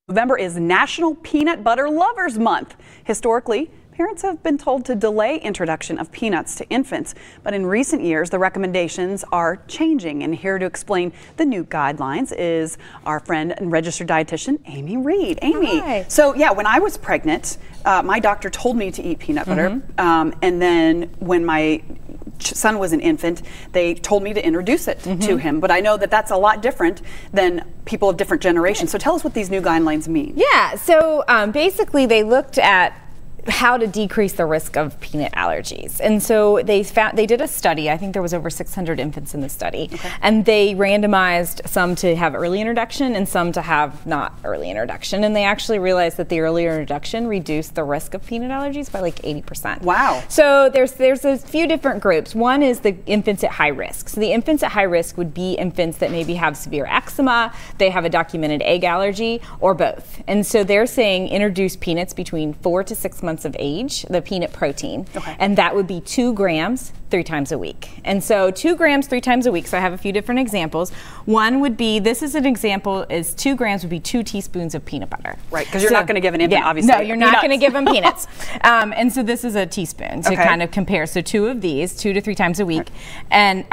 November is National Peanut Butter Lovers Month. Historically, parents have been told to delay introduction of peanuts to infants, but in recent years, the recommendations are changing. And here to explain the new guidelines is our friend and registered dietitian, Amy Reed. Amy, Hi. So yeah, when I was pregnant, my doctor told me to eat peanut butter, and then when my son was an infant, they told me to introduce it to him. But I know that that's a lot different than people of different generations. So tell us what these new guidelines mean. Yeah, so basically they looked at how to decrease the risk of peanut allergies. And so they did a study. I think there was over 600 infants in the study. Okay. And they randomized some to have early introduction and some to have not early introduction. And they actually realized that the earlier introduction reduced the risk of peanut allergies by like 80%. Wow. So there's a few different groups. One is the infants at high risk. So the infants at high risk would be infants that maybe have severe eczema, they have a documented egg allergy, or both. And so they're saying introduce peanuts between 4 to 6 months of age, the peanut protein, and that would be 2 grams 3 times a week. And so 2 grams 3 times a week, so I have a few different examples. One would be, this is an example, is 2 grams would be 2 teaspoons of peanut butter. Right, because you're not going to give an infant, obviously. No, you're not going to give them peanuts. And so this is a teaspoon to kind of compare. So 2 of these, 2 to 3 times a week. And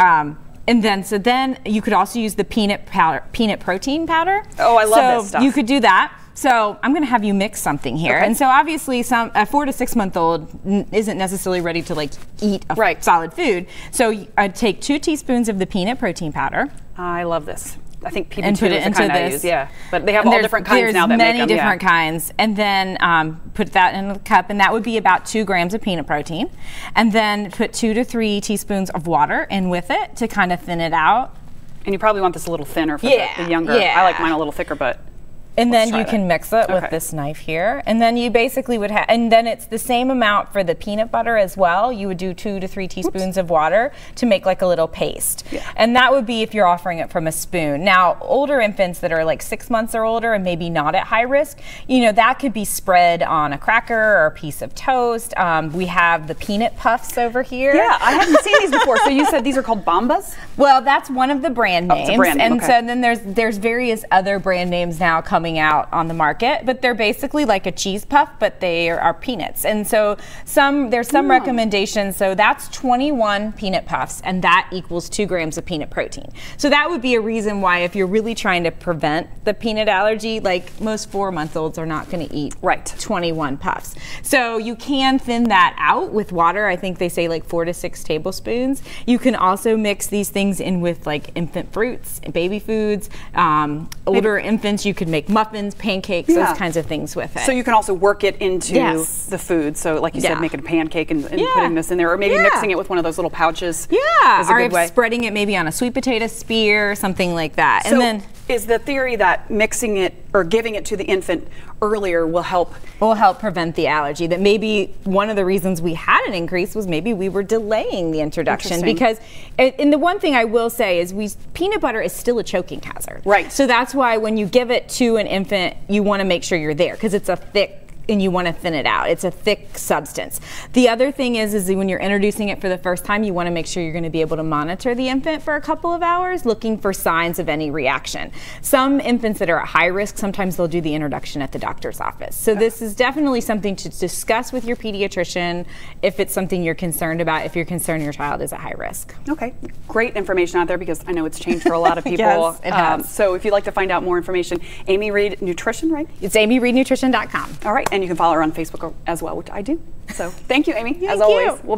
then you could also use the peanut protein powder. Oh, I love this stuff. You could do that. So I'm going to have you mix something here. And so obviously a 4 to 6 month old isn't necessarily ready to like eat a solid food. So I'd take 2 teaspoons of the peanut protein powder. I love this. I think PB2 is the kind I use, yeah. But they have all different kinds now that make them. There's many different kinds. And then put that in a cup, and that would be about 2 grams of peanut protein. And then put 2 to 3 teaspoons of water in with it to kind of thin it out. And you probably want this a little thinner for the younger. I like mine a little thicker, but. And then you can mix it with this knife here. And then you basically would have, and then it's the same amount for the peanut butter as well. You would do 2 to 3 teaspoons of water to make like a little paste. Yeah. And that would be if you're offering it from a spoon. Now, older infants that are like 6 months or older and maybe not at high risk, you know, that could be spread on a cracker or a piece of toast. We have the peanut puffs over here. Yeah, I haven't seen these before. So you said these are called Bombas? Well, that's one of the brand names. It's a brand name, and so then there's various other brand names now coming out on the market, but they're basically like a cheese puff, but they are peanuts. And so there's some recommendations. So that's 21 peanut puffs, and that equals 2 grams of peanut protein. So that would be a reason why, if you're really trying to prevent the peanut allergy, like most 4-month-olds are not going to eat 21 puffs. So you can thin that out with water. I think they say like 4 to 6 tablespoons. You can also mix these things in with like infant fruits, baby foods. Older infants, you could make muffins, pancakes, those kinds of things with it. So you can also work it into the food. So like you said, making a pancake and putting this in there, or maybe mixing it with one of those little pouches. Yeah, is a good way. Spreading it maybe on a sweet potato spear, something like that. So and then is the theory that mixing it or giving it to the infant earlier will help prevent the allergy? That maybe one of the reasons we had an increase was maybe we were delaying the introduction, because and the one thing I will say is peanut butter is still a choking hazard. Right. So that's why when you give it to an infant, you want to make sure you're there, because it's a thick, and you want to thin it out. It's a thick substance. The other thing is when you're introducing it for the first time, you want to make sure you're going to be able to monitor the infant for a couple of hours, looking for signs of any reaction. Some infants that are at high risk, sometimes they'll do the introduction at the doctor's office. So this is definitely something to discuss with your pediatrician if it's something you're concerned about, if you're concerned your child is at high risk. Okay, great information out there, because I know it's changed for a lot of people. Yes, it has. So if you'd like to find out more information, Amy Reed Nutrition, right? It's amyreednutrition.com. All right. And you can follow her on Facebook as well, which I do. So thank you, Amy. As always, we'll be